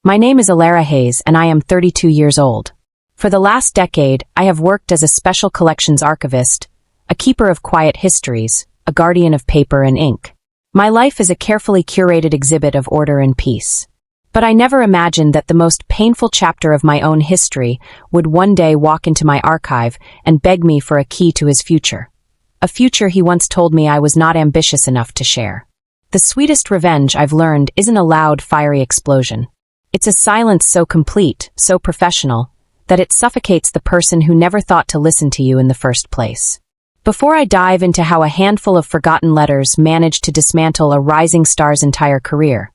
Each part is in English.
My name is Alara Hayes, and I am 32 years old. For the last decade, I have worked as a special collections archivist, a keeper of quiet histories, a guardian of paper and ink. My life is a carefully curated exhibit of order and peace. But I never imagined that the most painful chapter of my own history would one day walk into my archive and beg me for a key to his future. A future he once told me I was not ambitious enough to share. The sweetest revenge, I've learned, isn't a loud, fiery explosion. It's a silence so complete, so professional, that it suffocates the person who never thought to listen to you in the first place. Before I dive into how a handful of forgotten letters managed to dismantle a rising star's entire career,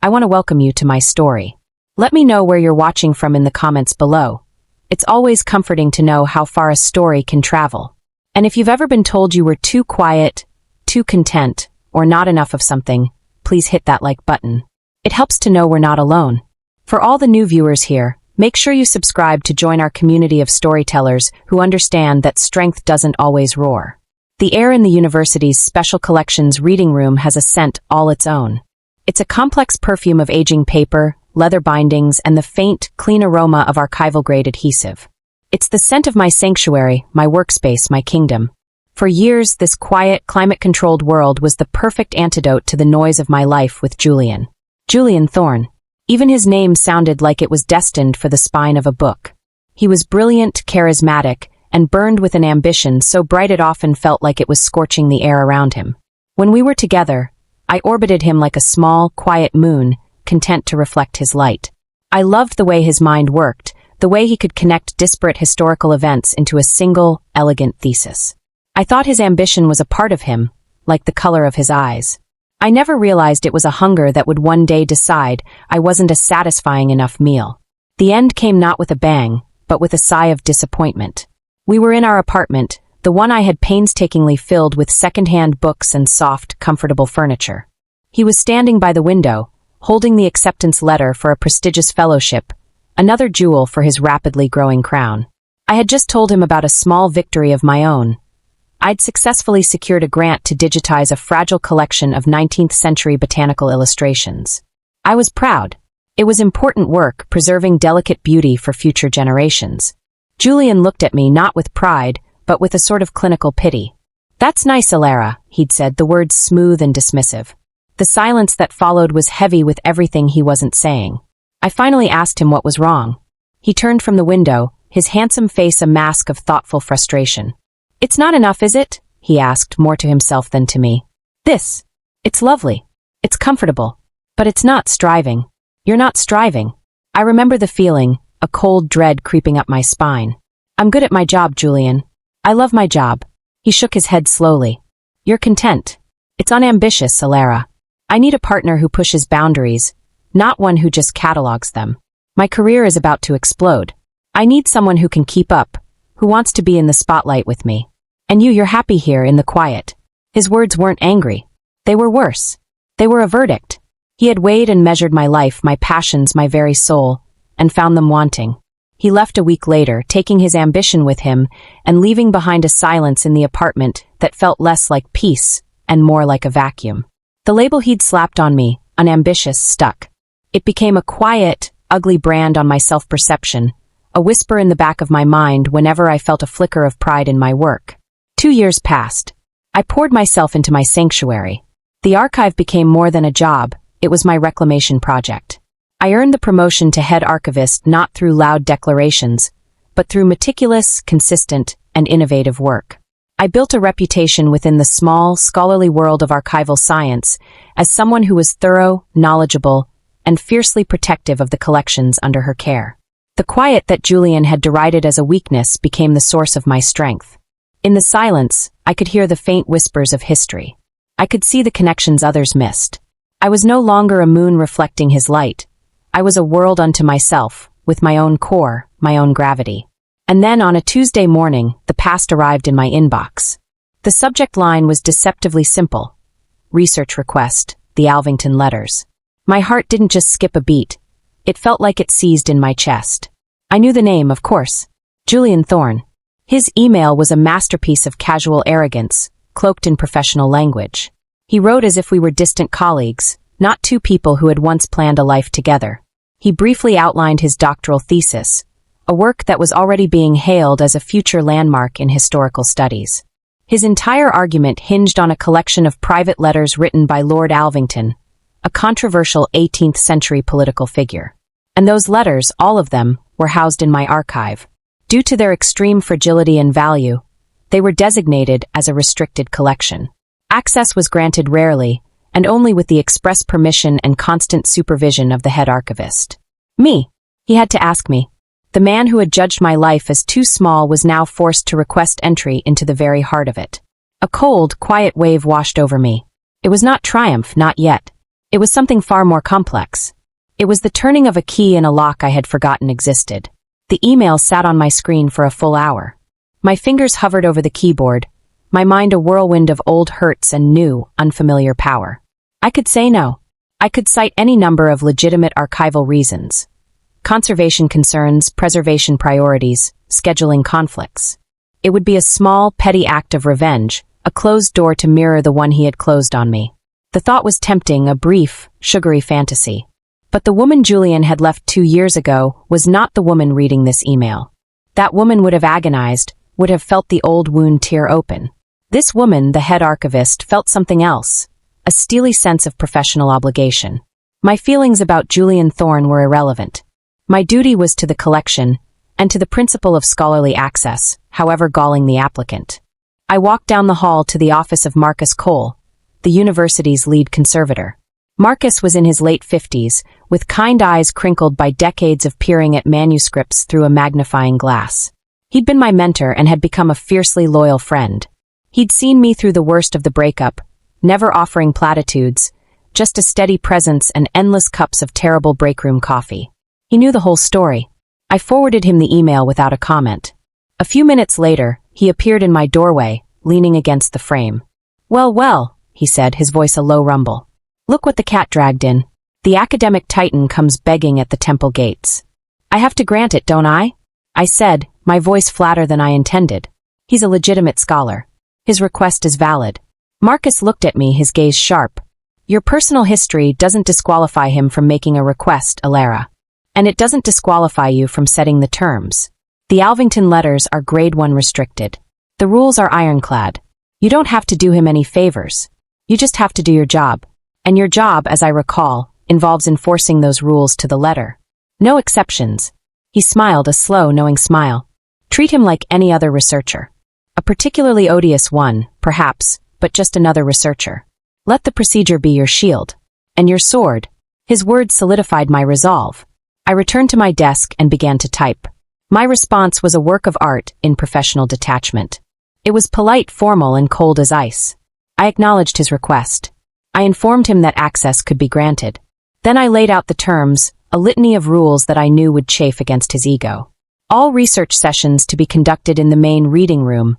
I want to welcome you to my story. Let me know where you're watching from in the comments below. It's always comforting to know how far a story can travel. And if you've ever been told you were too quiet, too content, or not enough of something, please hit that like button. It helps to know we're not alone. For all the new viewers here, make sure you subscribe to join our community of storytellers who understand that strength doesn't always roar. The air in the university's special collections reading room has a scent all its own. It's a complex perfume of aging paper, leather bindings, and the faint, clean aroma of archival-grade adhesive. It's the scent of my sanctuary, my workspace, my kingdom. For years, this quiet, climate-controlled world was the perfect antidote to the noise of my life with Julian. Julian Thorne. Even his name sounded like it was destined for the spine of a book. He was brilliant, charismatic, and burned with an ambition so bright it often felt like it was scorching the air around him. When we were together, I orbited him like a small, quiet moon, content to reflect his light. I loved the way his mind worked, the way he could connect disparate historical events into a single, elegant thesis. I thought his ambition was a part of him, like the color of his eyes. I never realized it was a hunger that would one day decide I wasn't a satisfying enough meal. The end came not with a bang, but with a sigh of disappointment. We were in our apartment, the one I had painstakingly filled with second-hand books and soft, comfortable furniture. He was standing by the window, holding the acceptance letter for a prestigious fellowship, another jewel for his rapidly growing crown. I had just told him about a small victory of my own. I'd successfully secured a grant to digitize a fragile collection of 19th-century botanical illustrations. I was proud. It was important work, preserving delicate beauty for future generations. Julian looked at me not with pride, but with a sort of clinical pity. "That's nice, Alara," he'd said, the words smooth and dismissive. The silence that followed was heavy with everything he wasn't saying. I finally asked him what was wrong. He turned from the window, his handsome face a mask of thoughtful frustration. "It's not enough, is it?" he asked, more to himself than to me. It's lovely. It's comfortable. But it's not striving. You're not striving." I remember the feeling, a cold dread creeping up my spine. "I'm good at my job, Julian. I love my job." He shook his head slowly. "You're content. It's unambitious, Alara. I need a partner who pushes boundaries, not one who just catalogs them. My career is about to explode. I need someone who can keep up, who wants to be in the spotlight with me. And you're happy here in the quiet." His words weren't angry. They were worse. They were a verdict. He had weighed and measured my life, my passions, my very soul, and found them wanting. He left a week later, taking his ambition with him and leaving behind a silence in the apartment that felt less like peace and more like a vacuum. The label he'd slapped on me, unambitious, stuck. It became a quiet, ugly brand on my self-perception, a whisper in the back of my mind whenever I felt a flicker of pride in my work. 2 years passed. I poured myself into my sanctuary. The archive became more than a job, it was my reclamation project. I earned the promotion to head archivist not through loud declarations, but through meticulous, consistent, and innovative work. I built a reputation within the small, scholarly world of archival science as someone who was thorough, knowledgeable, and fiercely protective of the collections under her care. The quiet that Julian had derided as a weakness became the source of my strength. In the silence, I could hear the faint whispers of history. I could see the connections others missed. I was no longer a moon reflecting his light. I was a world unto myself, with my own core, my own gravity. And then on a Tuesday morning, the past arrived in my inbox. The subject line was deceptively simple. Research request, the Alvington letters. My heart didn't just skip a beat. It felt like it seized in my chest. I knew the name, of course. Julian Thorne. His email was a masterpiece of casual arrogance, cloaked in professional language. He wrote as if we were distant colleagues, not two people who had once planned a life together. He briefly outlined his doctoral thesis, a work that was already being hailed as a future landmark in historical studies. His entire argument hinged on a collection of private letters written by Lord Alvington, a controversial 18th-century political figure. And those letters, all of them, were housed in my archive. Due to their extreme fragility and value, they were designated as a restricted collection. Access was granted rarely, and only with the express permission and constant supervision of the head archivist. Me. He had to ask me. The man who had judged my life as too small was now forced to request entry into the very heart of it. A cold, quiet wave washed over me. It was not triumph, not yet. It was something far more complex. It was the turning of a key in a lock I had forgotten existed. The email sat on my screen for a full hour. My fingers hovered over the keyboard, my mind a whirlwind of old hurts and new, unfamiliar power. I could say no. I could cite any number of legitimate archival reasons. Conservation concerns, preservation priorities, scheduling conflicts. It would be a small, petty act of revenge, a closed door to mirror the one he had closed on me. The thought was tempting, a brief, sugary fantasy. But the woman Julian had left 2 years ago was not the woman reading this email. That woman would have agonized, would have felt the old wound tear open. This woman, the head archivist, felt something else, a steely sense of professional obligation. My feelings about Julian Thorne were irrelevant. My duty was to the collection, and to the principle of scholarly access, however galling the applicant. I walked down the hall to the office of Marcus Cole, the university's lead conservator. Marcus was in his late 50s, with kind eyes crinkled by decades of peering at manuscripts through a magnifying glass. He'd been my mentor and had become a fiercely loyal friend. He'd seen me through the worst of the breakup, never offering platitudes, just a steady presence and endless cups of terrible breakroom coffee. He knew the whole story. I forwarded him the email without a comment. A few minutes later, he appeared in my doorway, leaning against the frame. "Well, well," he said, his voice a low rumble. "Look what the cat dragged in. The academic titan comes begging at the temple gates. I have to grant it, don't I?" I said, my voice flatter than I intended. "He's a legitimate scholar. His request is valid." Marcus looked at me, his gaze sharp. "Your personal history doesn't disqualify him from making a request, Alara. And it doesn't disqualify you from setting the terms. The Alvington letters are grade 1 restricted. The rules are ironclad. You don't have to do him any favors. You just have to do your job. And your job, as I recall, involves enforcing those rules to the letter. No exceptions." He smiled, a slow, knowing smile. "Treat him like any other researcher. A particularly odious one, perhaps, but just another researcher. Let the procedure be your shield. And your sword." His words solidified my resolve. I returned to my desk and began to type. My response was a work of art in professional detachment. It was polite, formal, and cold as ice. I acknowledged his request. I informed him that access could be granted. Then I laid out the terms, a litany of rules that I knew would chafe against his ego. All research sessions to be conducted in the main reading room,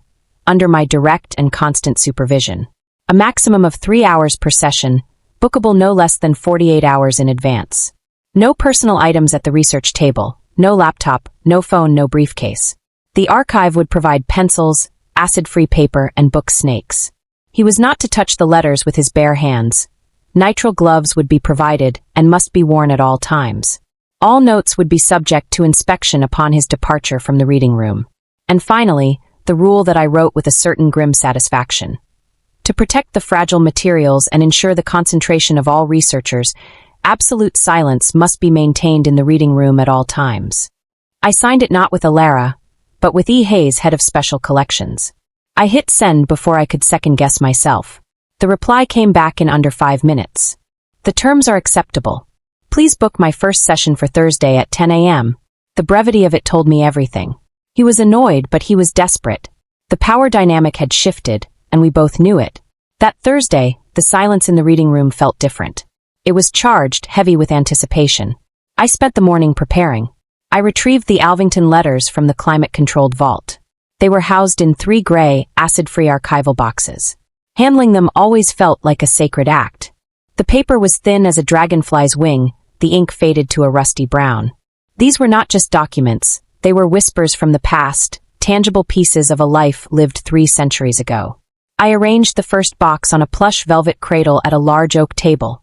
under my direct and constant supervision. A maximum of 3 hours per session, bookable no less than 48 hours in advance. No personal items at the research table, no laptop, no phone, no briefcase. The archive would provide pencils, acid-free paper, and book snakes. He was not to touch the letters with his bare hands. Nitrile gloves would be provided and must be worn at all times. All notes would be subject to inspection upon his departure from the reading room. And finally, the rule that I wrote with a certain grim satisfaction. To protect the fragile materials and ensure the concentration of all researchers, absolute silence must be maintained in the reading room at all times. I signed it not with Alara, but with E. Hayes, head of special collections. I hit send before I could second-guess myself. The reply came back in under 5 minutes. "The terms are acceptable. Please book my first session for Thursday at 10 a.m. The brevity of it told me everything. He was annoyed, but he was desperate. The power dynamic had shifted, and we both knew it. That Thursday, the silence in the reading room felt different. It was charged, heavy with anticipation. I spent the morning preparing. I retrieved the Alvington letters from the climate-controlled vault. They were housed in 3 gray, acid-free archival boxes. Handling them always felt like a sacred act. The paper was thin as a dragonfly's wing, the ink faded to a rusty brown. These were not just documents, they were whispers from the past, tangible pieces of a life lived 3 centuries ago. I arranged the first box on a plush velvet cradle at a large oak table,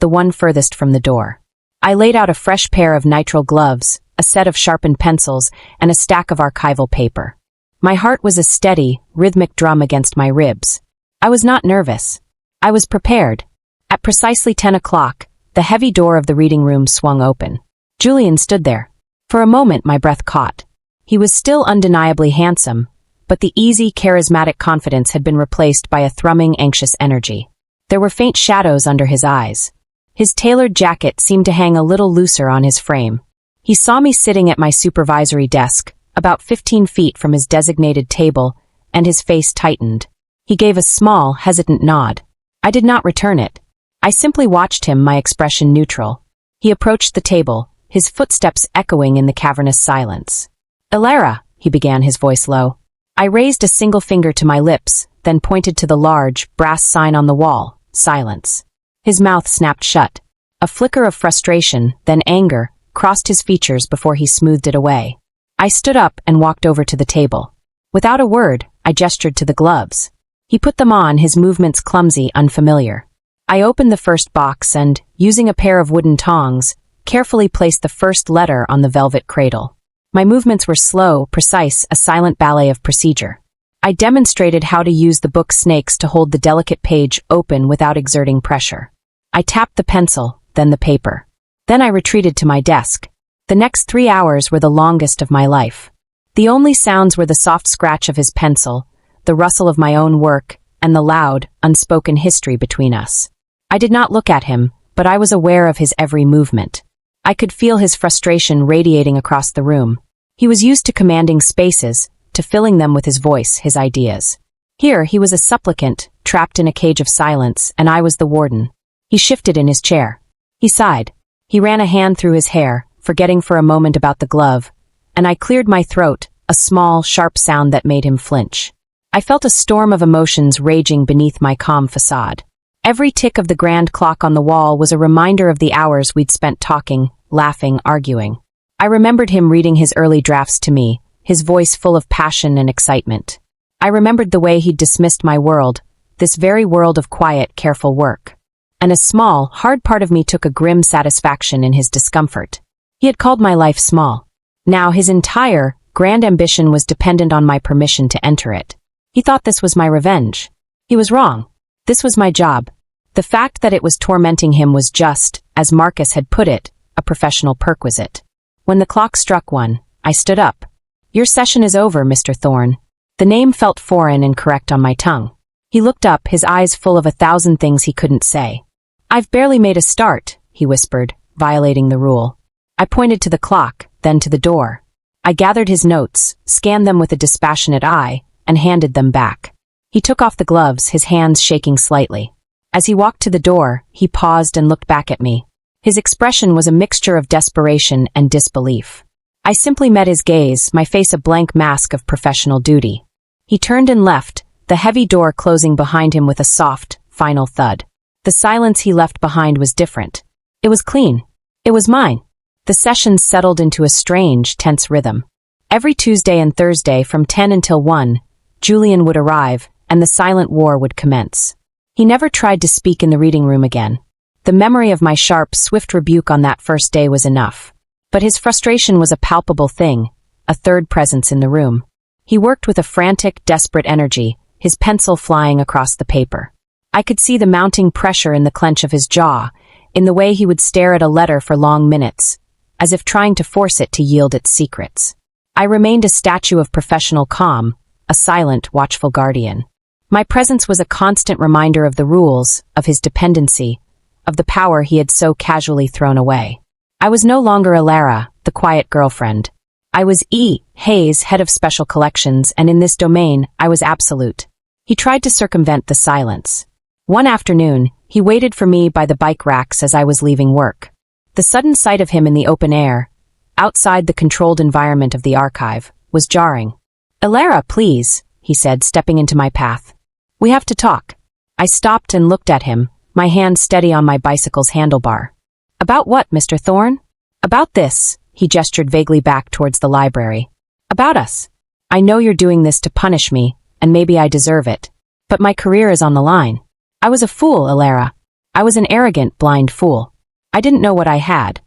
the one furthest from the door. I laid out a fresh pair of nitrile gloves, a set of sharpened pencils, and a stack of archival paper. My heart was a steady, rhythmic drum against my ribs. I was not nervous. I was prepared. At precisely 10 o'clock, the heavy door of the reading room swung open. Julian stood there. For a moment my breath caught. He was still undeniably handsome, but the easy, charismatic confidence had been replaced by a thrumming, anxious energy. There were faint shadows under his eyes. His tailored jacket seemed to hang a little looser on his frame. He saw me sitting at my supervisory desk, about 15 feet from his designated table, and his face tightened. He gave a small, hesitant nod. I did not return it. I simply watched him, my expression neutral. He approached the table, his footsteps echoing in the cavernous silence. "Elara," he began, his voice low. I raised a single finger to my lips, then pointed to the large, brass sign on the wall, "Silence." His mouth snapped shut. A flicker of frustration, then anger, crossed his features before he smoothed it away. I stood up and walked over to the table. Without a word, I gestured to the gloves. He put them on, his movements clumsy, unfamiliar. I opened the first box and, using a pair of wooden tongs, carefully placed the first letter on the velvet cradle. My movements were slow, precise, a silent ballet of procedure. I demonstrated how to use the book snakes to hold the delicate page open without exerting pressure. I tapped the pencil, then the paper. Then I retreated to my desk. The next 3 hours were the longest of my life. The only sounds were the soft scratch of his pencil, the rustle of my own work, and the loud, unspoken history between us. I did not look at him, but I was aware of his every movement. I could feel his frustration radiating across the room. He was used to commanding spaces, to filling them with his voice, his ideas. Here he was a supplicant, trapped in a cage of silence, and I was the warden. He shifted in his chair. He sighed. He ran a hand through his hair, forgetting for a moment about the glove, and I cleared my throat, a small, sharp sound that made him flinch. I felt a storm of emotions raging beneath my calm facade. Every tick of the grand clock on the wall was a reminder of the hours we'd spent talking, laughing, arguing. I remembered him reading his early drafts to me, his voice full of passion and excitement. I remembered the way he'd dismissed my world, this very world of quiet, careful work. And a small, hard part of me took a grim satisfaction in his discomfort. He had called my life small. Now his entire, grand ambition was dependent on my permission to enter it. He thought this was my revenge. He was wrong. This was my job. The fact that it was tormenting him was just, as Marcus had put it, a professional perquisite. When the clock struck 1, I stood up. "Your session is over, Mr. Thorne." The name felt foreign and correct on my tongue. He looked up, his eyes full of 1,000 things he couldn't say. "I've barely made a start," he whispered, violating the rule. I pointed to the clock, then to the door. I gathered his notes, scanned them with a dispassionate eye, and handed them back. He took off the gloves, his hands shaking slightly. As he walked to the door, he paused and looked back at me. His expression was a mixture of desperation and disbelief. I simply met his gaze, my face a blank mask of professional duty. He turned and left, the heavy door closing behind him with a soft, final thud. The silence he left behind was different. It was clean. It was mine. The sessions settled into a strange, tense rhythm. Every Tuesday and Thursday from 10 until 1, Julian would arrive, and the silent war would commence. He never tried to speak in the reading room again. The memory of my sharp, swift rebuke on that first day was enough. But his frustration was a palpable thing, a third presence in the room. He worked with a frantic, desperate energy, his pencil flying across the paper. I could see the mounting pressure in the clench of his jaw, in the way he would stare at a letter for long minutes, as if trying to force it to yield its secrets. I remained a statue of professional calm, a silent, watchful guardian. My presence was a constant reminder of the rules, of his dependency, of the power he had so casually thrown away. I was no longer Elara, the quiet girlfriend. I was E. Hayes, head of special collections, and in this domain, I was absolute. He tried to circumvent the silence. One afternoon, he waited for me by the bike racks as I was leaving work. The sudden sight of him in the open air, outside the controlled environment of the archive, was jarring. "Elara, please," he said, stepping into my path. "We have to talk." I stopped and looked at him, my hand steady on my bicycle's handlebar. "About what, Mr. Thorne?" "About this," he gestured vaguely back towards the library. "About us. I know you're doing this to punish me, and maybe I deserve it. But my career is on the line. I was a fool, Elara. I was an arrogant, blind fool. I didn't know what I had,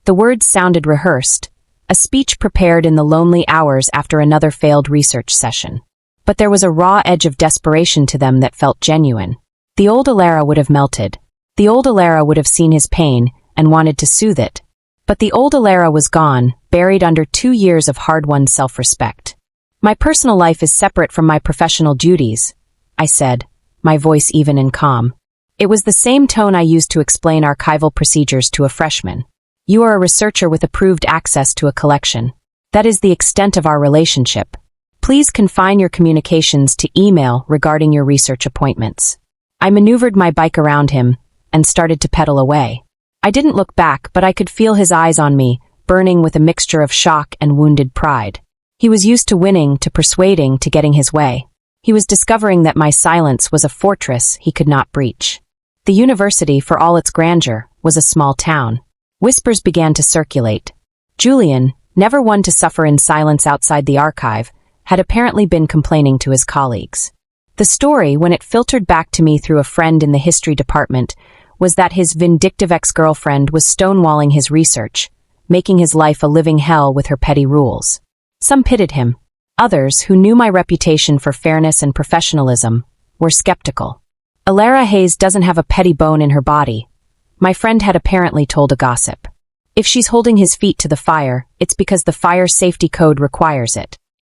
The words sounded rehearsed, a speech prepared in the lonely hours after another failed research session. But there was a raw edge of desperation to them that felt genuine. The old Alara would have melted. The old Alara would have seen his pain and wanted to soothe it. But the old Alara was gone, buried under 2 years of hard-won self-respect. My personal life is separate from my professional duties, I said, my voice even and calm. It was the same tone I used to explain archival procedures to a freshman. You are a researcher with approved access to a collection. That is the extent of our relationship. Please confine your communications to email regarding your research appointments. I maneuvered my bike around him and started to pedal away. I didn't look back, but I could feel his eyes on me, burning with a mixture of shock and wounded pride. He was used to winning, to persuading, to getting his way. He was discovering that my silence was a fortress he could not breach. The university, for all its grandeur, was a small town. Whispers began to circulate. Julian, never one to suffer in silence outside the archive, had apparently been complaining to his colleagues. The story, when it filtered back to me through a friend in the history department, was that his vindictive ex-girlfriend was stonewalling his research, making his life a living hell with her petty rules. Some pitied him. Others, who knew my reputation for fairness and professionalism, were skeptical. Alara Hayes doesn't have a petty bone in her body, my friend had apparently told a gossip. If she's holding his feet to the fire, it's because the fire safety code requires it.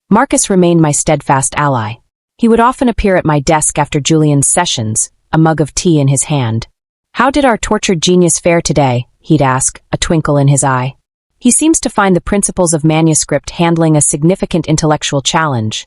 Marcus remained my steadfast ally. He would often appear at my desk after Julian's sessions, a mug of tea in his hand. How did our tortured genius fare today? He'd ask, a twinkle in his eye. He seems to find the principles of manuscript handling a significant intellectual challenge.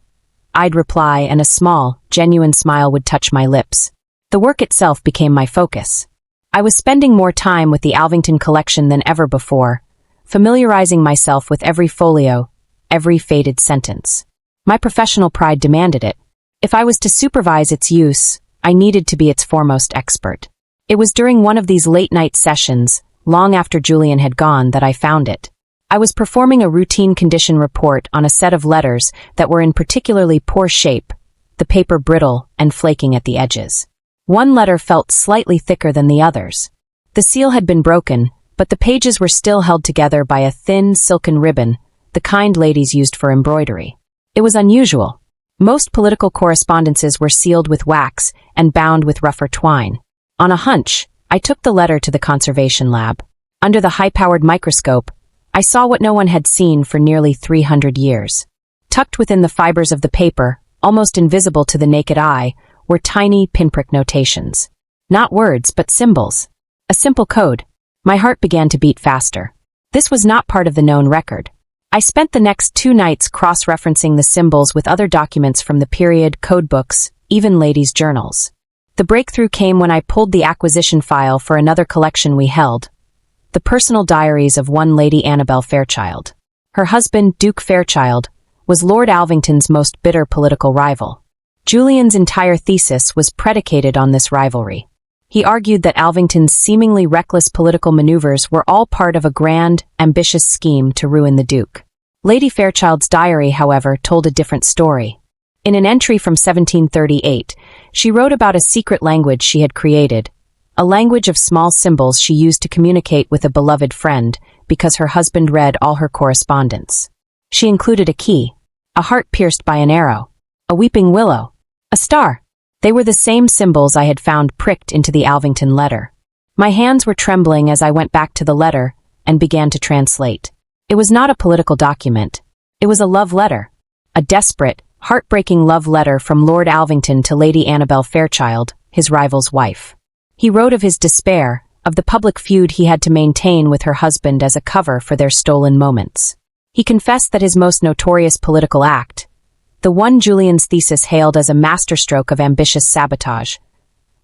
I'd reply, and a small, genuine smile would touch my lips. The work itself became my focus. I was spending more time with the Alvington collection than ever before, familiarizing myself with every folio, every faded sentence. My professional pride demanded it. If I was to supervise its use, I needed to be its foremost expert. It was during one of these late-night sessions, long after Julian had gone, that I found it. I was performing a routine condition report on a set of letters that were in particularly poor shape, the paper brittle and flaking at the edges. One letter felt slightly thicker than the others. The seal had been broken, but the pages were still held together by a thin, silken ribbon, the kind ladies used for embroidery. It was unusual. Most political correspondences were sealed with wax and bound with rougher twine. On a hunch, I took the letter to the conservation lab. Under the high-powered microscope, I saw what no one had seen for nearly 300 years. Tucked within the fibers of the paper, almost invisible to the naked eye, were tiny pinprick notations. Not words, but symbols. A simple code. My heart began to beat faster. This was not part of the known record. I spent the next 2 nights cross-referencing the symbols with other documents from the period, codebooks, even ladies' journals. The breakthrough came when I pulled the acquisition file for another collection we held, the personal diaries of one Lady Annabel Fairchild. Her husband, Duke Fairchild, was Lord Alvington's most bitter political rival. Julian's entire thesis was predicated on this rivalry. He argued that Alvington's seemingly reckless political maneuvers were all part of a grand, ambitious scheme to ruin the Duke. Lady Fairchild's diary, however, told a different story. In an entry from 1738, she wrote about a secret language she had created, a language of small symbols she used to communicate with a beloved friend because her husband read all her correspondence. She included a key, a heart pierced by an arrow, a weeping willow, a star. They were the same symbols I had found pricked into the Alvington letter. My hands were trembling as I went back to the letter and began to translate. It was not a political document. It was a love letter. A desperate, heartbreaking love letter from Lord Alvington to Lady Annabel Fairchild, his rival's wife. He wrote of his despair, of the public feud he had to maintain with her husband as a cover for their stolen moments. He confessed that his most notorious political act, the one Julian's thesis hailed as a masterstroke of ambitious sabotage,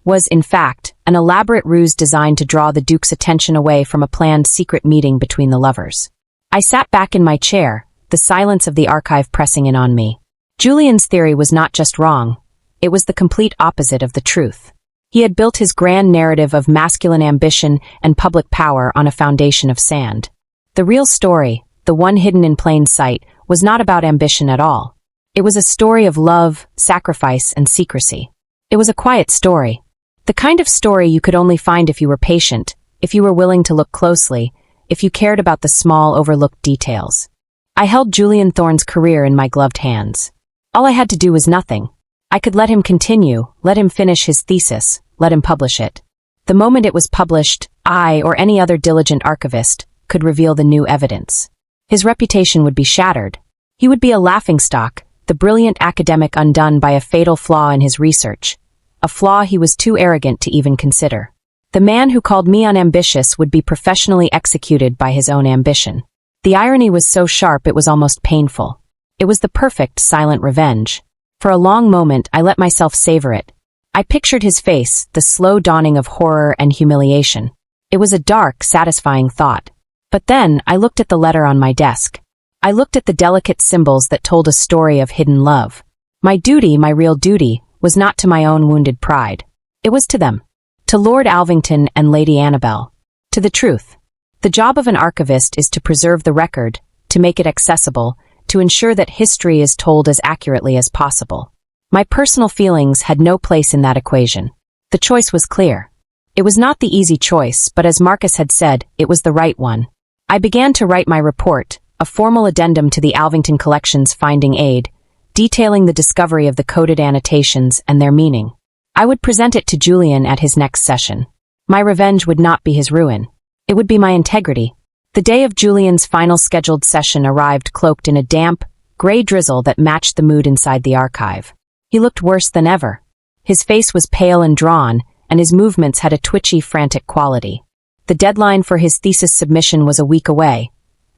was, in fact, an elaborate ruse designed to draw the Duke's attention away from a planned secret meeting between the lovers. I sat back in my chair, the silence of the archive pressing in on me. Julian's theory was not just wrong, it was the complete opposite of the truth. He had built his grand narrative of masculine ambition and public power on a foundation of sand. The real story, the one hidden in plain sight, was not about ambition at all. It was a story of love, sacrifice, and secrecy. It was a quiet story. The kind of story you could only find if you were patient, if you were willing to look closely, if you cared about the small, overlooked details. I held Julian Thorne's career in my gloved hands. All I had to do was nothing. I could let him continue, let him finish his thesis, let him publish it. The moment it was published, I, or any other diligent archivist, could reveal the new evidence. His reputation would be shattered. He would be a laughingstock, the brilliant academic undone by a fatal flaw in his research, a flaw he was too arrogant to even consider. The man who called me unambitious would be professionally executed by his own ambition. The irony was so sharp it was almost painful. It was the perfect silent revenge. For a long moment I let myself savor it. I pictured his face, the slow dawning of horror and humiliation. It was a dark, satisfying thought. But then I looked at the letter on my desk. I looked at the delicate symbols that told a story of hidden love. My duty, my real duty, was not to my own wounded pride. It was to them. To Lord Alvington and Lady Annabel. To the truth. The job of an archivist is to preserve the record, to make it accessible, to ensure that history is told as accurately as possible. My personal feelings had no place in that equation. The choice was clear. It was not the easy choice, but as Marcus had said, it was the right one. I began to write my report, a formal addendum to the Alvington Collection's finding aid, detailing the discovery of the coded annotations and their meaning. I would present it to Julian at his next session. My revenge would not be his ruin. It would be my integrity. The day of Julian's final scheduled session arrived cloaked in a damp, gray drizzle that matched the mood inside the archive. He looked worse than ever. His face was pale and drawn, and his movements had a twitchy, frantic quality. The deadline for his thesis submission was a week away,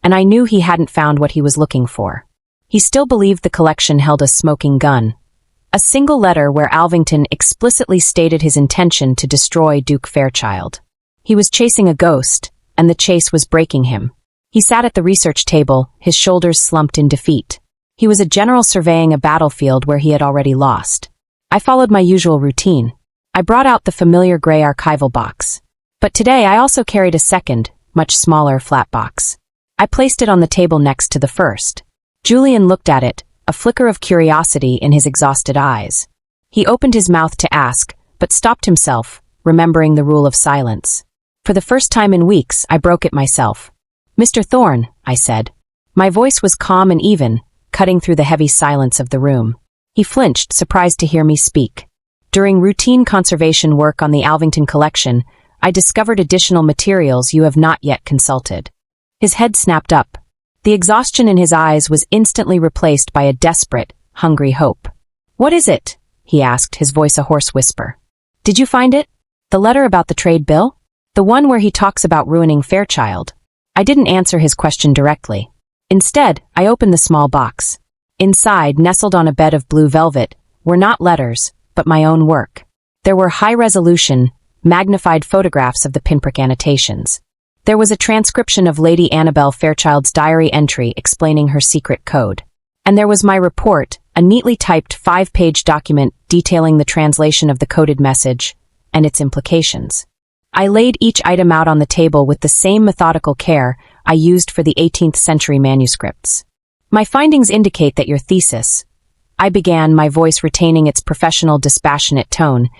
and I knew he hadn't found what he was looking for. He still believed the collection held a smoking gun. A single letter where Alvington explicitly stated his intention to destroy Duke Fairchild. He was chasing a ghost, and the chase was breaking him. He sat at the research table, his shoulders slumped in defeat. He was a general surveying a battlefield where he had already lost. I followed my usual routine. I brought out the familiar gray archival box. But today I also carried a second, much smaller flat box. I placed it on the table next to the first. Julian looked at it, a flicker of curiosity in his exhausted eyes. He opened his mouth to ask, but stopped himself, remembering the rule of silence. For the first time in weeks, I broke it myself. "Mr. Thorne," I said. My voice was calm and even, cutting through the heavy silence of the room. He flinched, surprised to hear me speak. "During routine conservation work on the Alvington collection, I discovered additional materials you have not yet consulted." His head snapped up. The exhaustion in his eyes was instantly replaced by a desperate, hungry hope. "What is it?" he asked, his voice a hoarse whisper. "Did you find it? The letter about the trade bill? The one where he talks about ruining Fairchild?" I didn't answer his question directly. Instead, I opened the small box. Inside, nestled on a bed of blue velvet, were not letters, but my own work. There were high-resolution, magnified photographs of the pinprick annotations. There was a transcription of Lady Annabel Fairchild's diary entry explaining her secret code. And there was my report, a neatly typed 5-page document detailing the translation of the coded message and its implications. I laid each item out on the table with the same methodical care I used for the 18th century manuscripts. "My findings indicate that your thesis," I began, my voice retaining its professional, dispassionate tone,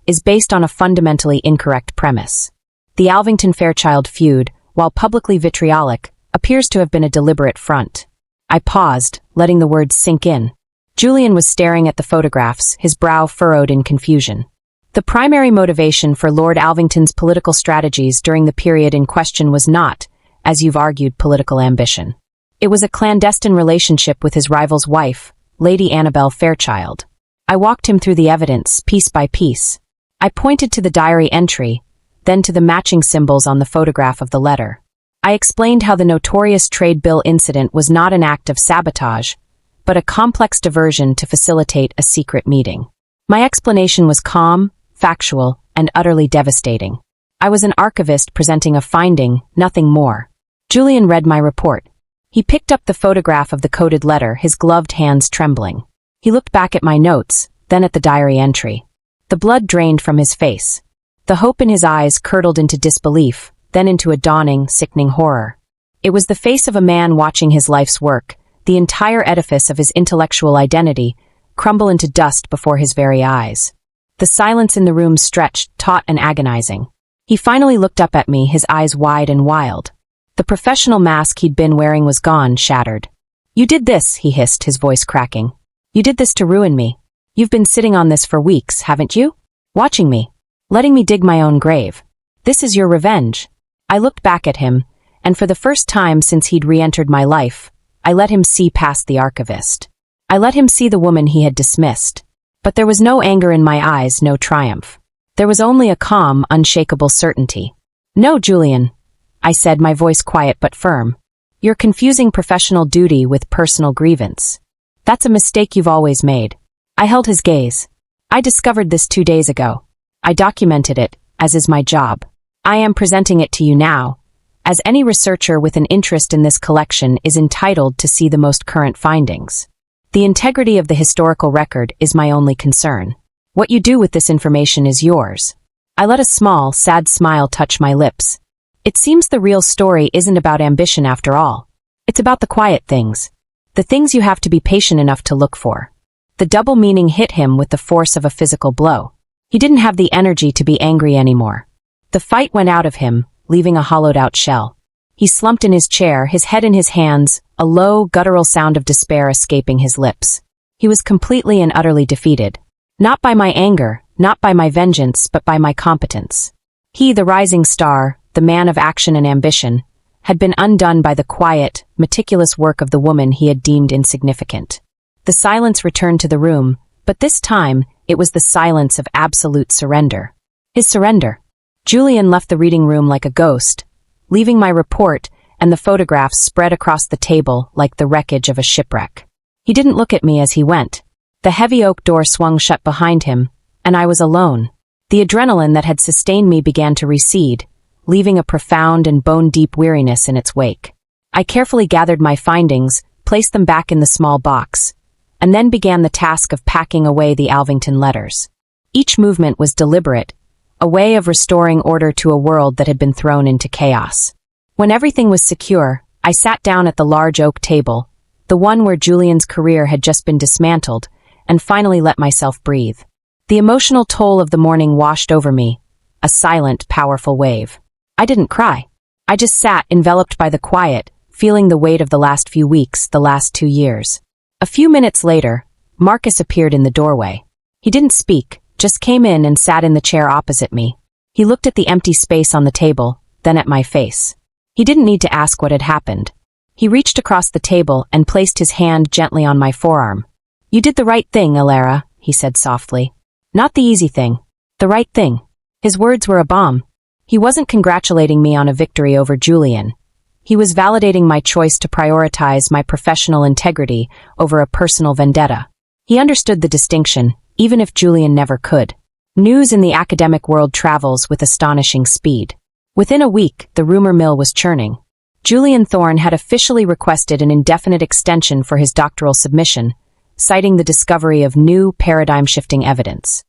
"is based on a fundamentally incorrect premise. The Alvington-Fairchild feud, while publicly vitriolic, appears to have been a deliberate front." I paused, letting the words sink in. Julian was staring at the photographs, his brow furrowed in confusion. The primary motivation for Lord Alvington's political strategies during the period in question was not, as you've argued, political ambition. It was a clandestine relationship with his rival's wife, Lady Annabel Fairchild. I walked him through the evidence, piece by piece. I pointed to the diary entry, then to the matching symbols on the photograph of the letter. I explained how the notorious trade bill incident was not an act of sabotage, but a complex diversion to facilitate a secret meeting. My explanation was calm, factual, and utterly devastating. I was an archivist presenting a finding, nothing more. Julian read my report. He picked up the photograph of the coded letter, his gloved hands trembling. He looked back at my notes, then at the diary entry. The blood drained from his face. The hope in his eyes curdled into disbelief, then into a dawning, sickening horror. It was the face of a man watching his life's work, the entire edifice of his intellectual identity, crumble into dust before his very eyes. The silence in the room stretched, taut and agonizing. He finally looked up at me, his eyes wide and wild. The professional mask he'd been wearing was gone, shattered. "You did this," he hissed, his voice cracking. "You did this to ruin me. You've been sitting on this for weeks, haven't you? Watching me. Letting me dig my own grave. This is your revenge." I looked back at him, and for the first time since he'd re-entered my life, I let him see past the archivist. I let him see the woman he had dismissed. But there was no anger in my eyes, no triumph. There was only a calm, unshakable certainty. "No, Julian," I said, my voice quiet but firm. "You're confusing professional duty with personal grievance. That's a mistake you've always made." I held his gaze. "I discovered this 2 days ago. I documented it, as is my job. I am presenting it to you now, as any researcher with an interest in this collection is entitled to see the most current findings. The integrity of the historical record is my only concern. What you do with this information is yours." I let a small, sad smile touch my lips. It seems the real story isn't about ambition after all. It's about the quiet things. The things you have to be patient enough to look for. The double meaning hit him with the force of a physical blow. He didn't have the energy to be angry anymore. The fight went out of him, leaving a hollowed-out shell. He slumped in his chair, his head in his hands, a low, guttural sound of despair escaping his lips. He was completely and utterly defeated. Not by my anger, not by my vengeance, but by my competence. He, the rising star, the man of action and ambition, had been undone by the quiet, meticulous work of the woman he had deemed insignificant. The silence returned to the room, but this time it was the silence of absolute surrender. His surrender. Julian left the reading room like a ghost, leaving my report and the photographs spread across the table like the wreckage of a shipwreck. He didn't look at me as he went. The heavy oak door swung shut behind him, and I was alone. The adrenaline that had sustained me began to recede, leaving a profound and bone-deep weariness in its wake. I carefully gathered my findings, placed them back in the small box, and then began the task of packing away the Alvington letters. Each movement was deliberate, a way of restoring order to a world that had been thrown into chaos. When everything was secure, I sat down at the large oak table, the one where Julian's career had just been dismantled, and finally let myself breathe. The emotional toll of the morning washed over me, a silent, powerful wave. I didn't cry. I just sat, enveloped by the quiet, feeling the weight of the last few weeks, the last 2 years. A few minutes later, Marcus appeared in the doorway. He didn't speak, just came in and sat in the chair opposite me. He looked at the empty space on the table, then at my face. He didn't need to ask what had happened. He reached across the table and placed his hand gently on my forearm. "You did the right thing, Alara," he said softly. "Not the easy thing. The right thing." His words were a balm. He wasn't congratulating me on a victory over Julian. He was validating my choice to prioritize my professional integrity over a personal vendetta. He understood the distinction, even if Julian never could. News in the academic world travels with astonishing speed. Within a week, the rumor mill was churning. Julian Thorne had officially requested an indefinite extension for his doctoral submission, citing the discovery of new, paradigm-shifting evidence.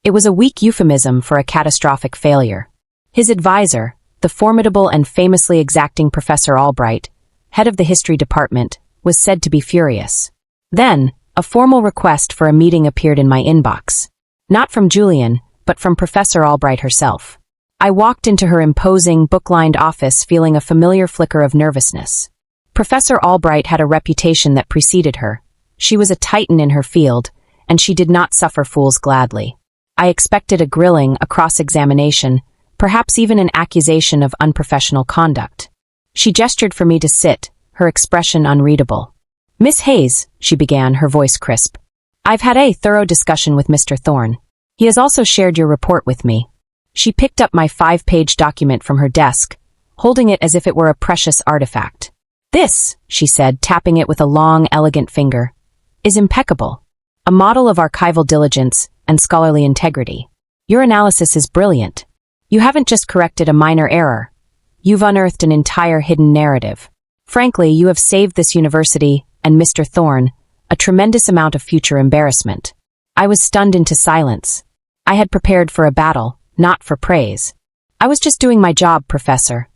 It was a weak euphemism for a catastrophic failure. His advisor, the formidable and famously exacting Professor Albright, head of the history department, was said to be furious. Then, a formal request for a meeting appeared in my inbox. Not from Julian, but from Professor Albright herself. I walked into her imposing, book-lined office feeling a familiar flicker of nervousness. Professor Albright had a reputation that preceded her. She was a titan in her field, and she did not suffer fools gladly. I expected a grilling, a cross-examination, perhaps even an accusation of unprofessional conduct. She gestured for me to sit, her expression unreadable. "Miss Hayes," she began, her voice crisp. "I've had a thorough discussion with Mr. Thorne. He has also shared your report with me." She picked up my 5-page document from her desk, holding it as if it were a precious artifact. "This," she said, tapping it with a long, elegant finger, "is impeccable. A model of archival diligence and scholarly integrity. Your analysis is brilliant. You haven't just corrected a minor error. You've unearthed an entire hidden narrative. Frankly, you have saved this university and Mr. Thorne a tremendous amount of future embarrassment." I was stunned into silence. I had prepared for a battle, not for praise. "I was just doing my job, Professor,"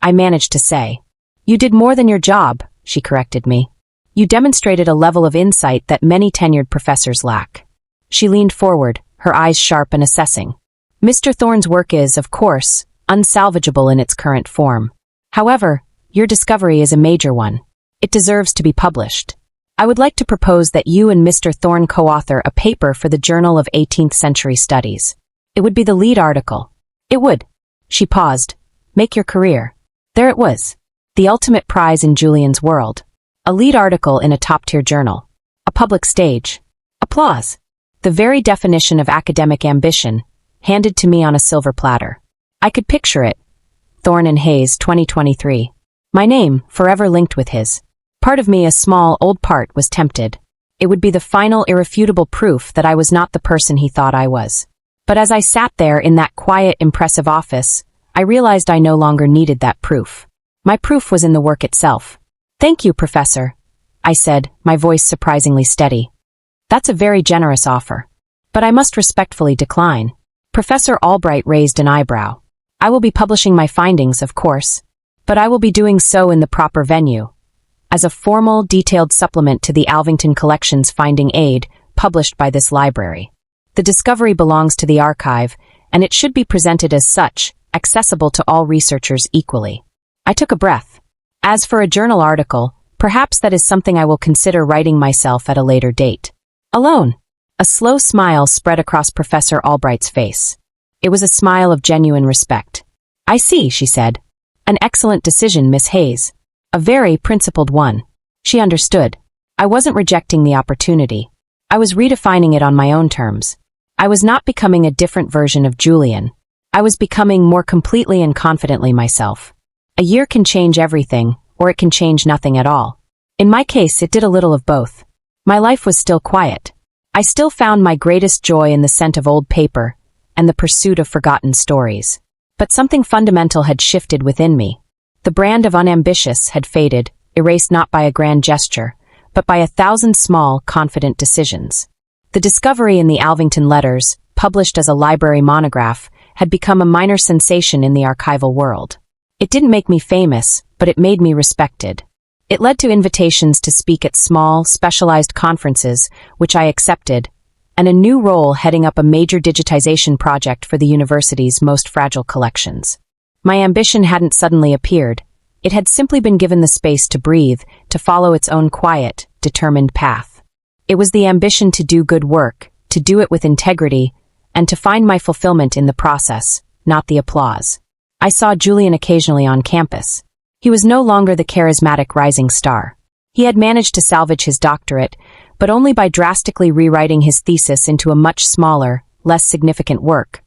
I managed to say. "You did more than your job," she corrected me. "You demonstrated a level of insight that many tenured professors lack." She leaned forward, her eyes sharp and assessing. "Mr. Thorne's work is, of course, unsalvageable in its current form. However, Your discovery is a major one. It deserves to be published. I would like to propose that you and Mr. Thorne co-author a paper for the Journal of 18th Century Studies. It would be the lead article. It would. She paused. Make your career. There it was. The ultimate prize in Julian's world. A lead article in a top-tier journal. A public stage. Applause. The very definition of academic ambition, handed to me on a silver platter. I could picture it. Thorne and Hayes, 2023. My name, forever linked with his. Part of me, a small, old part, was tempted. It would be the final, irrefutable proof that I was not the person he thought I was. But as I sat there in that quiet, impressive office, I realized I no longer needed that proof. My proof was in the work itself. Thank you, Professor, I said, my voice surprisingly steady. That's a very generous offer. But I must respectfully decline. Professor Albright raised an eyebrow. I will be publishing my findings, of course, but I will be doing so in the proper venue, as a formal, detailed supplement to the Alvington Collection's Finding Aid, published by this library. The discovery belongs to the archive, and it should be presented as such, accessible to all researchers equally. I took a breath. As for a journal article, perhaps that is something I will consider writing myself at a later date. Alone. A slow smile spread across Professor Albright's face. It was a smile of genuine respect. I see, she said. An excellent decision, Miss Hayes. A very principled one. She understood. I wasn't rejecting the opportunity. I was redefining it on my own terms. I was not becoming a different version of Julian. I was becoming more completely and confidently myself. A year can change everything, or it can change nothing at all. In my case, it did a little of both. My life was still quiet. I still found my greatest joy in the scent of old paper and the pursuit of forgotten stories. But something fundamental had shifted within me. The brand of Unambitious had faded, erased not by a grand gesture, but by 1,000 small, confident decisions. The discovery in the Alvington Letters, published as a library monograph, had become a minor sensation in the archival world. It didn't make me famous, but it made me respected. It led to invitations to speak at small, specialized conferences, which I accepted, and a new role heading up a major digitization project for the university's most fragile collections. My ambition hadn't suddenly appeared. It had simply been given the space to breathe, to follow its own quiet, determined path. It was the ambition to do good work, to do it with integrity, and to find my fulfillment in the process, not the applause. I saw Julian occasionally on campus. He was no longer the charismatic rising star. He had managed to salvage his doctorate, but only by drastically rewriting his thesis into a much smaller, less significant work.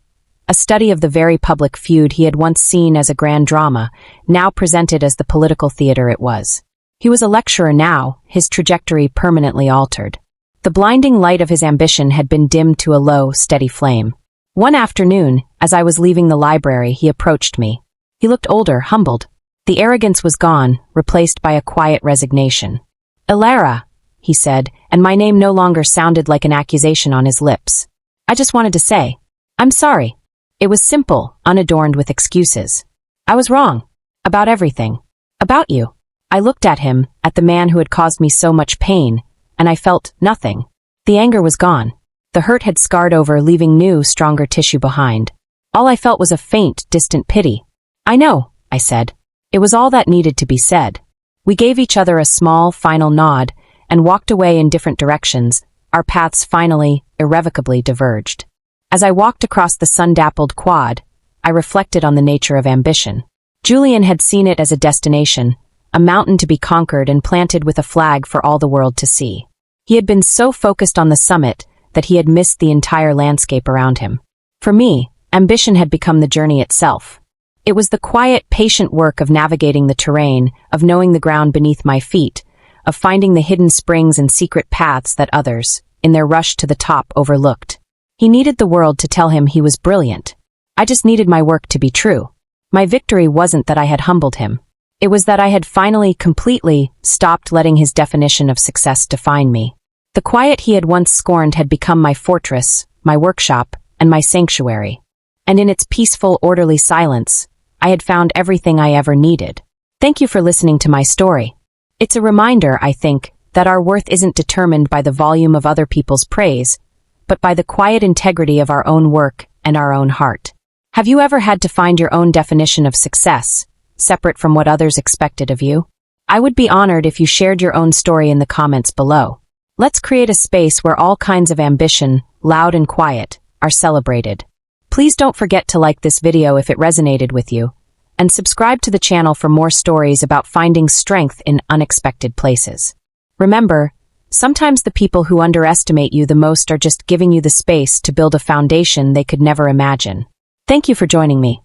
A study of the very public feud he had once seen as a grand drama, now presented as the political theater it was. He was a lecturer now, his trajectory permanently altered. The blinding light of his ambition had been dimmed to a low, steady flame. One afternoon, as I was leaving the library, he approached me. He looked older, humbled. The arrogance was gone, replaced by a quiet resignation. "Elara," he said, and my name no longer sounded like an accusation on his lips. I just wanted to say, "I'm sorry." It was simple, unadorned with excuses. I was wrong. About everything. About you. I looked at him, at the man who had caused me so much pain, and I felt nothing. The anger was gone. The hurt had scarred over, leaving new, stronger tissue behind. All I felt was a faint, distant pity. "I know," I said. It was all that needed to be said. We gave each other a small, final nod, and walked away in different directions. Our paths finally, irrevocably diverged. As I walked across the sun-dappled quad, I reflected on the nature of ambition. Julian had seen it as a destination, a mountain to be conquered and planted with a flag for all the world to see. He had been so focused on the summit that he had missed the entire landscape around him. For me, ambition had become the journey itself. It was the quiet, patient work of navigating the terrain, of knowing the ground beneath my feet, of finding the hidden springs and secret paths that others, in their rush to the top, overlooked. He needed the world to tell him he was brilliant. I just needed my work to be true. My victory wasn't that I had humbled him. It was that I had finally, completely, stopped letting his definition of success define me. The quiet he had once scorned had become my fortress, my workshop, and my sanctuary. And in its peaceful, orderly silence, I had found everything I ever needed. Thank you for listening to my story. It's a reminder, I think, that our worth isn't determined by the volume of other people's praise, but by the quiet integrity of our own work and our own heart. Have you ever had to find your own definition of success, separate from what others expected of you? I would be honored if you shared your own story in the comments below. Let's create a space where all kinds of ambition, loud and quiet, are celebrated. Please don't forget to like this video if it resonated with you, and subscribe to the channel for more stories about finding strength in unexpected places. Remember, sometimes the people who underestimate you the most are just giving you the space to build a foundation they could never imagine. Thank you for joining me.